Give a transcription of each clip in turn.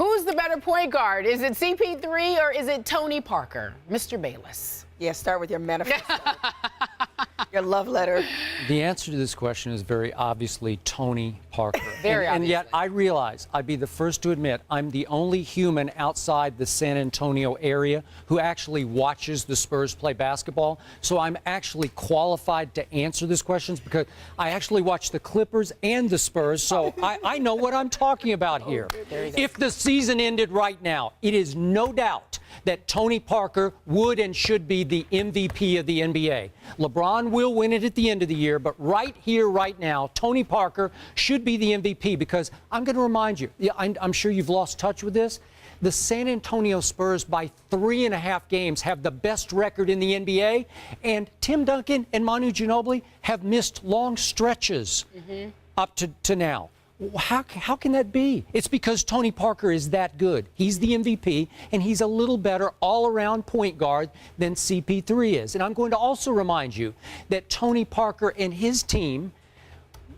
Who's the better point guard? Is it CP3 or is it Tony Parker? Mr. Bayless. Yeah, start with your manifesto. Your love letter. The answer to this question is very obviously Tony Parker. Very and obviously. yet I realize, I'd be the first to admit, I'm the only human outside the San Antonio area who actually watches the Spurs play basketball. So I'm actually qualified to answer this question because I actually watch the Clippers and the Spurs. So I know what I'm talking about here. If the season ended right now, it is no doubt that Tony Parker would and should be the MVP of the NBA. LeBron will win it at the end of the year, but right here, right now, Tony Parker should be the MVP because I'm going to remind you, I'm sure you've lost touch with this, the San Antonio Spurs by 3.5 games have the best record in the NBA, and Tim Duncan and Manu Ginobili have missed long stretches up to now. How can that be? It's because Tony Parker is that good. He's the MVP, and he's a little better all-around point guard than CP3 is. And I'm going to also remind you that Tony Parker and his team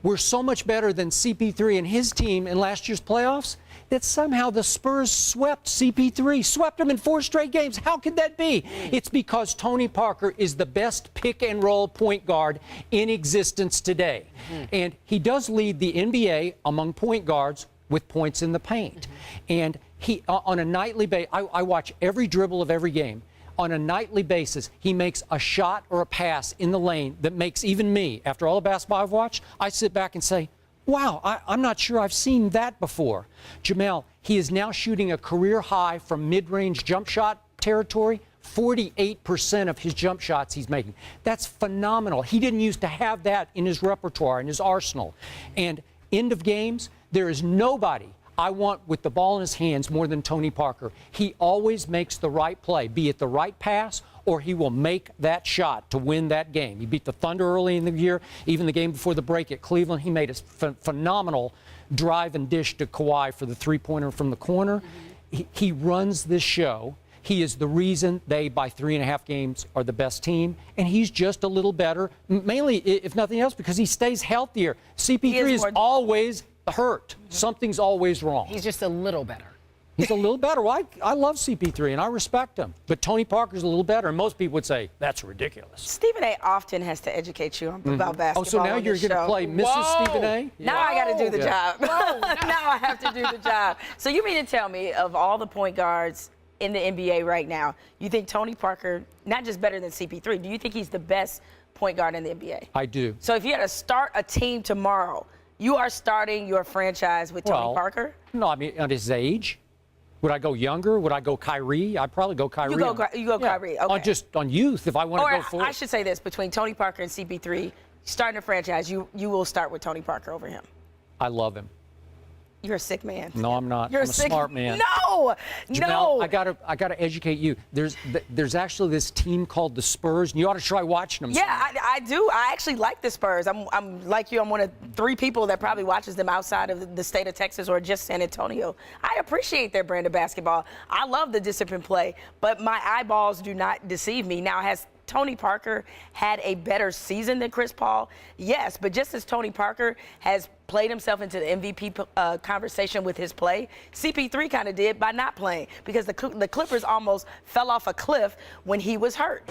were so much better than CP3 and his team in last year's playoffs that somehow the Spurs swept CP3, swept him in 4 straight games. How could that be? It's because Tony Parker is the best pick-and-roll point guard in existence today. And he does lead the NBA among point guards with points in the paint. And he, on a nightly basis, I watch every dribble of every game. On a nightly basis, he makes a shot or a pass in the lane that makes even me, after all the basketball I've watched, I sit back and say, wow, I'm not sure I've seen that before. Jemele, he is now shooting a career high from mid-range jump shot territory. 48% of his jump shots he's making. That's phenomenal. He didn't used to have that in his repertoire, in his arsenal. And end of games, there is nobody I want with the ball in his hands more than Tony Parker. He always makes the right play, be it the right pass or he will make that shot to win that game. He beat the Thunder early in the year, even the game before the break at Cleveland. He made a phenomenal drive and dish to Kawhi for the three-pointer from the corner. He runs this show. He is the reason they, by 3.5 games, are the best team. And he's just a little better, mainly, if nothing else, because he stays healthier. CP3 is always hurt. Something's always wrong. He's just a little better. He's a little better. Well, I love CP3, and I respect him. But Tony Parker's a little better, and most people would say, that's ridiculous. Stephen A. often has to educate you about basketball. Oh, so now you're going to play Mrs. Stephen A.? Now I got to do the job. Whoa. Now I have to do the job. So you mean to tell me, of all the point guards in the NBA right now, you think Tony Parker, not just better than CP3, do you think he's the best point guard in the NBA? I do. So if you had to start a team tomorrow, you are starting your franchise with Tony Parker? No, I mean, at his age. Would I go younger? Would I go Kyrie? I'd probably go Kyrie. You go Kyrie. Okay. On youth, if I want to go forward. I should say this, between Tony Parker and CP3, starting a franchise, you will start with Tony Parker over him. I love him. You're a sick man. No, I'm not. You're I'm a smart man. No, Jemele, no. I gotta educate you. There's actually this team called the Spurs, and you ought to try watching them. Yeah, I do. I actually like the Spurs. I'm like you. I'm one of 3 people that probably watches them outside of the state of Texas or just San Antonio. I appreciate their brand of basketball. I love the disciplined play, but my eyeballs do not deceive me. Now, has Tony Parker had a better season than Chris Paul? Yes, but just as Tony Parker has played himself into the MVP conversation with his play, CP3 kind of did by not playing, because the Clippers almost fell off a cliff when he was hurt.